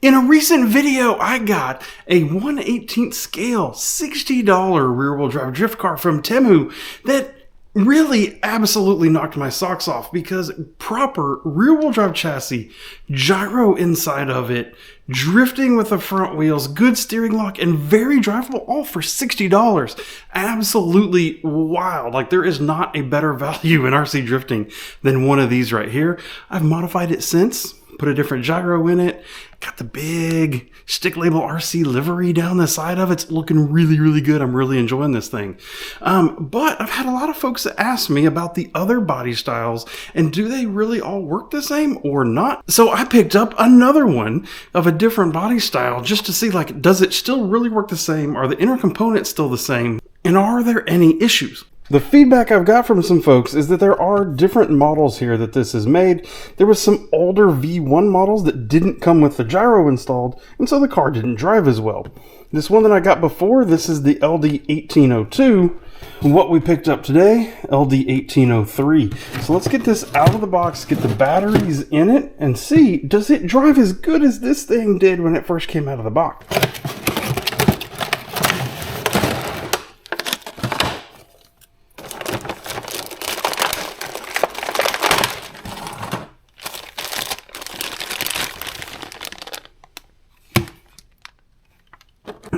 In a recent video, I got a 1/18 scale $60 rear-wheel drive drift car from Temu that really absolutely knocked my socks off because proper rear-wheel drive chassis, gyro inside of it, drifting with the front wheels, good steering lock, and very drivable, all for $60. Absolutely wild. Like, there is not a better value in RC drifting than one of these right here. I've modified it since. Put a different gyro in it. Got the big stick label RC livery down the side of it. It's looking really, really good. I'm really enjoying this thing. But I've had a lot of folks that ask me about the other body styles and do they really all work the same or not? So I picked up another one of a different body style just to see, like, does it still really work the same? Are the inner components still the same? And are there any issues? The feedback I've got from some folks is that there are different models here that this is made. There was some older V1 models that didn't come with the gyro installed, and so the car didn't drive as well. This one that I got before, this is the LD1802. What we picked up today, LD1803. So let's get this out of the box, get the batteries in it, and see, does it drive as good as this thing did when it first came out of the box?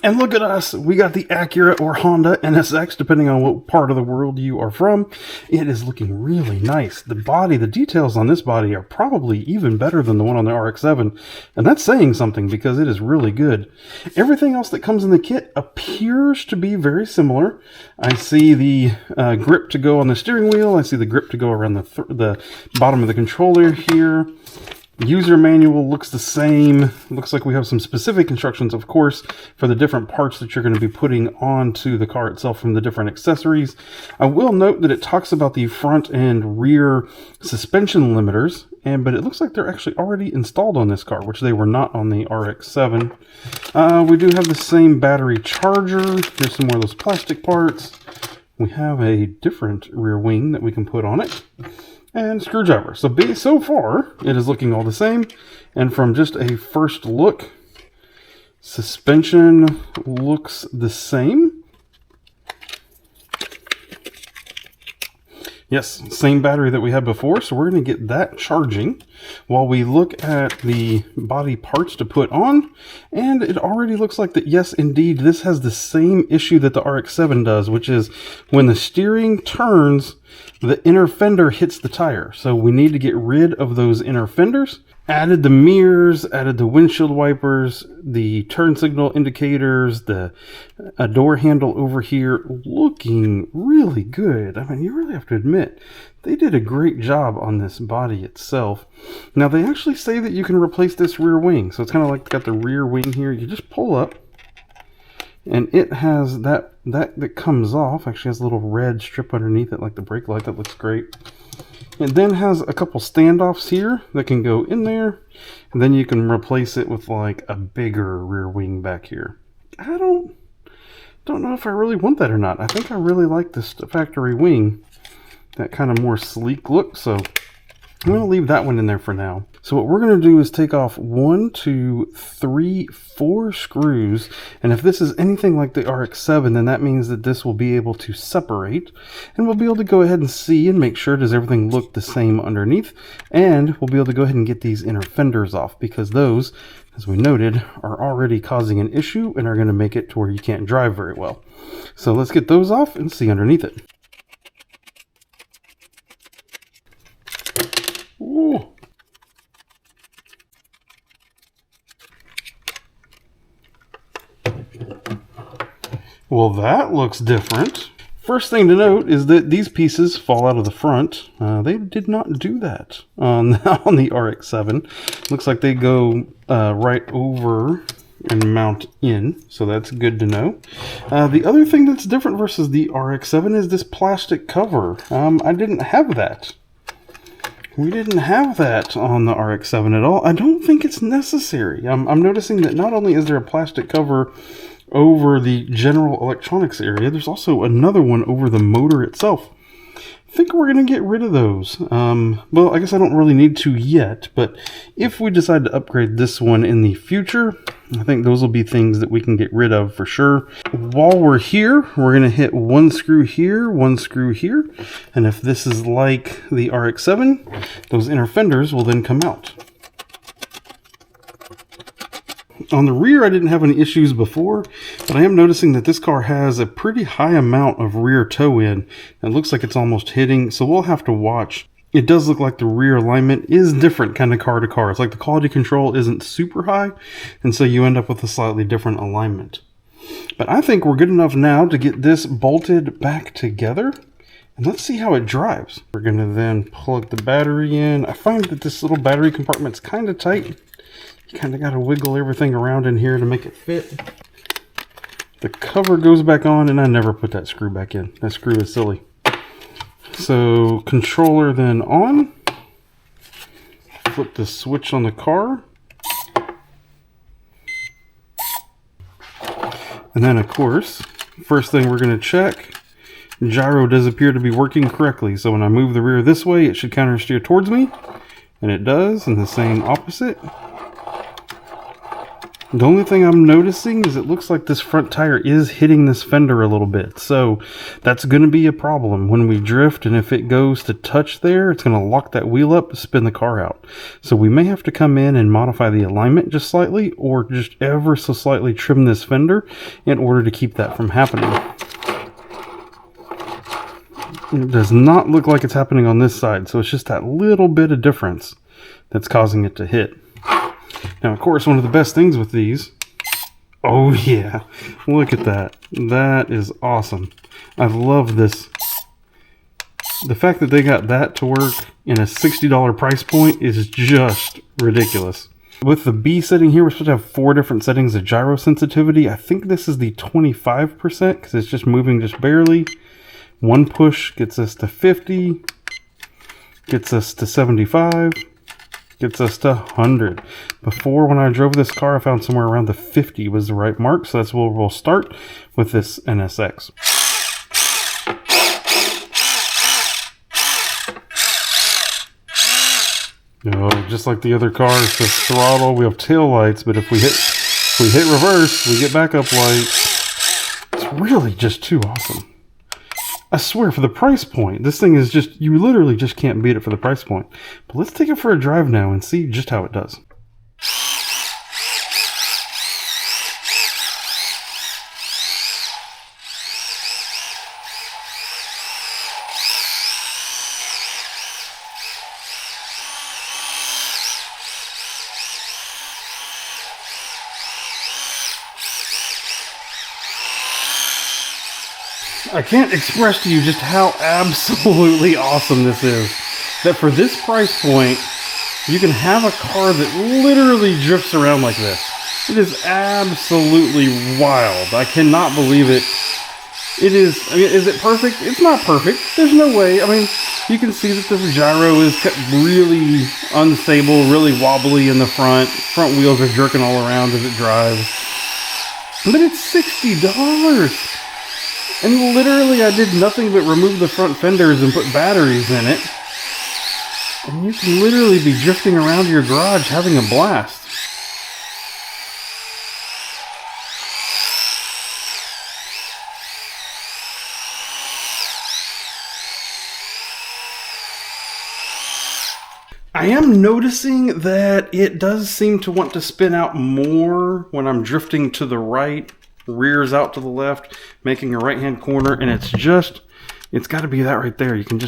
And look at us, we got the Acura or Honda NSX, depending on what part of the world you are from. It is looking really nice. The body, the details on this body are probably even better than the one on the RX-7. And that's saying something because it is really good. Everything else that comes in the kit appears to be very similar. I see the grip to go on the steering wheel. I see the grip to go around the bottom of the controller here. User manual looks the same. Looks like we have some specific instructions, of course, for the different parts that you're going to be putting onto the car itself from the different accessories. I will note that it talks about the front and rear suspension limiters, but it looks like they're actually already installed on this car, which they were not on the RX-7. We do have the same battery charger. Here's some more of those plastic parts. We have a different rear wing that we can put on it. And screwdriver. So far, it is looking all the same. And from just a first look, suspension looks the same. Yes, same battery that we had before, so we're going to get that charging while we look at the body parts to put on. And it already looks like that, yes, indeed, this has the same issue that the RX-7 does, which is when the steering turns, the inner fender hits the tire. So we need to get rid of those inner fenders. Added the mirrors, added the windshield wipers, the turn signal indicators, the door handle over here, looking really good. I mean, you really have to admit, they did a great job on this body itself. Now, they actually say that you can replace this rear wing. So it's kind of like got the rear wing here. You just pull up, and it has that comes off. Actually has a little red strip underneath it, like the brake light. That looks great. It then has a couple standoffs here that can go in there, and then you can replace it with like a bigger rear wing back here. I don't know if I really want that or not. I think I really like this factory wing, that kind of more sleek look, so I'm going to leave that one in there for now. So what we're going to do is take off 1, 2, 3, 4 screws. And if this is anything like the RX-7, then that means that this will be able to separate. And we'll be able to go ahead and see and make sure, does everything look the same underneath? And we'll be able to go ahead and get these inner fenders off, because those, as we noted, are already causing an issue and are going to make it to where you can't drive very well. So let's get those off and see underneath it. Ooh. Well, that looks different. First thing to note is that these pieces fall out of the front. They did not do that on the RX-7. Looks like they go right over and mount in, so that's good to know. The other thing that's different versus the RX-7 is this plastic cover. I didn't have that. We didn't have that on the RX-7 at all. I don't think it's necessary. I'm noticing that not only is there a plastic cover over the general electronics area, there's also another one over the motor itself. I think we're going to get rid of those. Well, I guess I don't really need to yet, but if we decide to upgrade this one in the future, I think those will be things that we can get rid of for sure. While we're here, we're going to hit one screw here, and if this is like the RX-7, those inner fenders will then come out. On the rear, I didn't have any issues before, but I am noticing that this car has a pretty high amount of rear toe in. It looks like it's almost hitting, so we'll have to watch. It does look like the rear alignment is different kind of car to car. It's like the quality control isn't super high, and so you end up with a slightly different alignment. But I think we're good enough now to get this bolted back together, and let's see how it drives. We're going to then plug the battery in. I find that this little battery compartment's kind of tight. You kind of got to wiggle everything around in here to make it fit. The cover goes back on, and I never put that screw back in. That screw is silly. So controller then on. Flip the switch on the car. And then of course, first thing we're going to check, gyro does appear to be working correctly. So when I move the rear this way, it should counter steer towards me. And it does, and the same opposite. The only thing I'm noticing is it looks like this front tire is hitting this fender a little bit. So that's going to be a problem when we drift, and if it goes to touch there, it's going to lock that wheel up, spin the car out. So we may have to come in and modify the alignment just slightly, or just ever so slightly trim this fender in order to keep that from happening. It does not look like it's happening on this side, so it's just that little bit of difference that's causing it to hit. Now, of course, one of the best things with these, oh yeah, look at that. That is awesome. I love this. The fact that they got that to work in a $60 price point is just ridiculous. With the B setting here, we're supposed to have 4 different settings of gyro sensitivity. I think this is the 25% because it's just moving just barely. One push gets us to 50, gets us to 75, gets us to 100. Before, when I drove this car, I found somewhere around the 50 was the right mark, so that's where we'll start with this NSX. Oh, just like the other cars, the throttle, we have tail lights, but if we hit reverse, we get backup lights. It's really just too awesome. I swear, for the price point, this thing is just, you literally just can't beat it for the price point. But let's take it for a drive now and see just how it does. I can't express to you just how absolutely awesome this is. That for this price point, you can have a car that literally drifts around like this. It is absolutely wild. I cannot believe it. It is, I mean, is it perfect? It's not perfect. There's no way. I mean, you can see that the gyro is really unstable, really wobbly in the front. Front wheels are jerking all around as it drives. But it's $60. And literally I did nothing but remove the front fenders and put batteries in it. And you can literally be drifting around your garage having a blast. I am noticing that it does seem to want to spin out more when I'm drifting to the right. Rears out to the left, making a right-hand corner, and it's got to be that right there. You can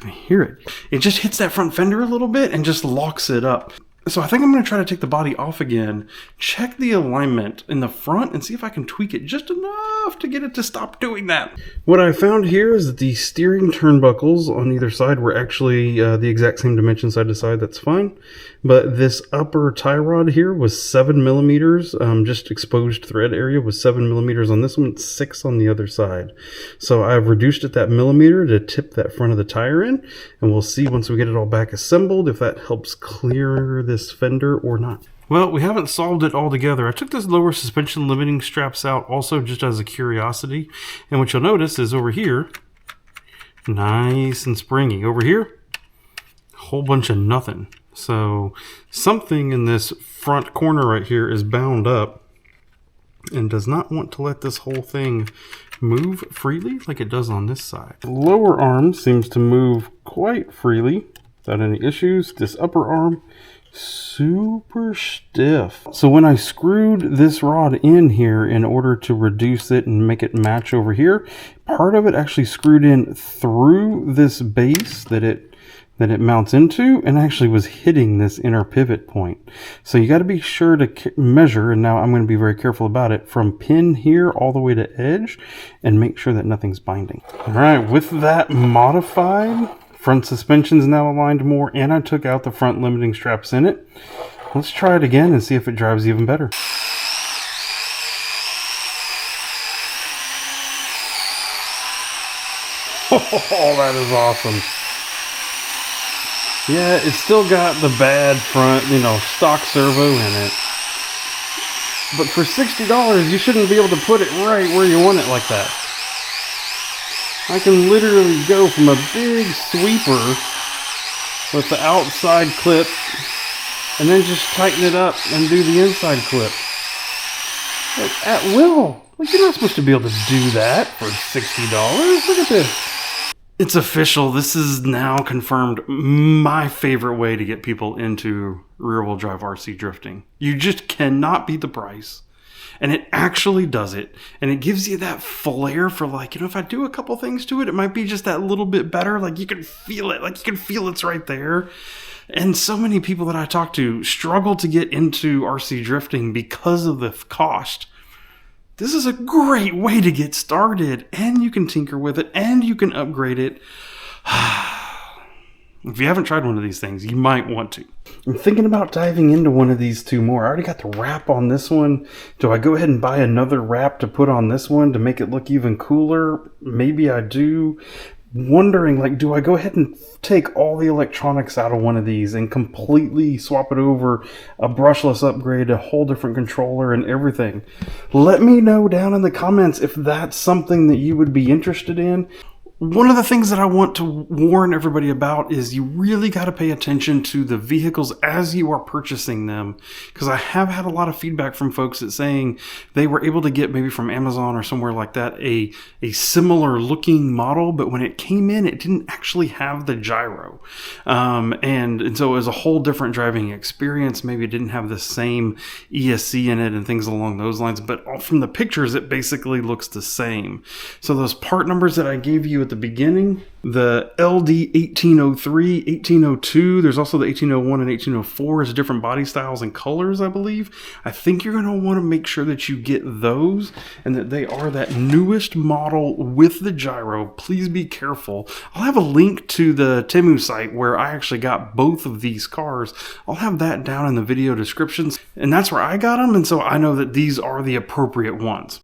hear it. It just hits that front fender a little bit and just locks it up. So I think I'm going to try to take the body off again, check the alignment in the front, and see if I can tweak it just enough to get it to stop doing that. What I found here is that the steering turnbuckles on either side were actually the exact same dimension side to side. That's fine. But this upper tie rod here was 7 millimeters. Just exposed thread area was 7 millimeters on this one, 6 on the other side. So I've reduced it that millimeter to tip that front of the tire in, and we'll see once we get it all back assembled if that helps clear this fender or not. Well, we haven't solved it all together. I took this lower suspension limiting straps out also just as a curiosity, and what you'll notice is over here Nice and springy. Over here, a whole bunch of nothing. So something in this front corner right here is bound up and does not want to let this whole thing move freely like it does on this side. The lower arm seems to move quite freely without any issues. This upper arm, super stiff. So when I screwed this rod in here in order to reduce it and make it match over here, part of it actually screwed in through this base that it mounts into, and actually was hitting this inner pivot point. So you got to be sure to measure, and now I'm going to be very careful about it, from pin here all the way to edge, and make sure that nothing's binding. All right, with that modified, front suspension's now aligned more, and I took out the front limiting straps in it. Let's try it again and see if it drives even better. Oh, that is awesome. Yeah, it's still got the bad front, you know, stock servo in it. But for $60, you shouldn't be able to put it right where you want it like that. I can literally go from a big sweeper with the outside clip and then just tighten it up and do the inside clip. Like, at will. Like, you're not supposed to be able to do that for $60. Look at this. It's official. This is now confirmed my favorite way to get people into rear-wheel drive RC drifting. You just cannot beat the price. And it actually does it. And it gives you that flair for, like, you know, if I do a couple things to it, it might be just that little bit better. Like, you can feel it. Like, you can feel it's right there. And so many people that I talk to struggle to get into RC drifting because of the cost. This is a great way to get started, and you can tinker with it, and you can upgrade it. If you haven't tried one of these things, you might want to. I'm thinking about diving into one of these two more. I already got the wrap on this one. Do I go ahead and buy another wrap to put on this one to make it look even cooler? Maybe I do. Wondering, like, do I go ahead and take all the electronics out of one of these and completely swap it over, a brushless upgrade, a whole different controller and everything? Let me know down in the comments if that's something that you would be interested in. One of the things that I want to warn everybody about is you really got to pay attention to the vehicles as you are purchasing them, because I have had a lot of feedback from folks that saying they were able to get, maybe from Amazon or somewhere like that, a similar looking model, but when it came in, it didn't actually have the gyro. And so it was a whole different driving experience. Maybe it didn't have the same ESC in it and things along those lines, but from the pictures, it basically looks the same. So those part numbers that I gave you at the beginning, the LD 1803, 1802, there's also the 1801 and 1804 is different body styles and colors, I believe. I think you're going to want to make sure that you get those and that they are that newest model with the gyro. Please be careful. I'll have a link to the Temu site where I actually got both of these cars. I'll have that down in the video descriptions, and that's where I got them, and so I know that these are the appropriate ones.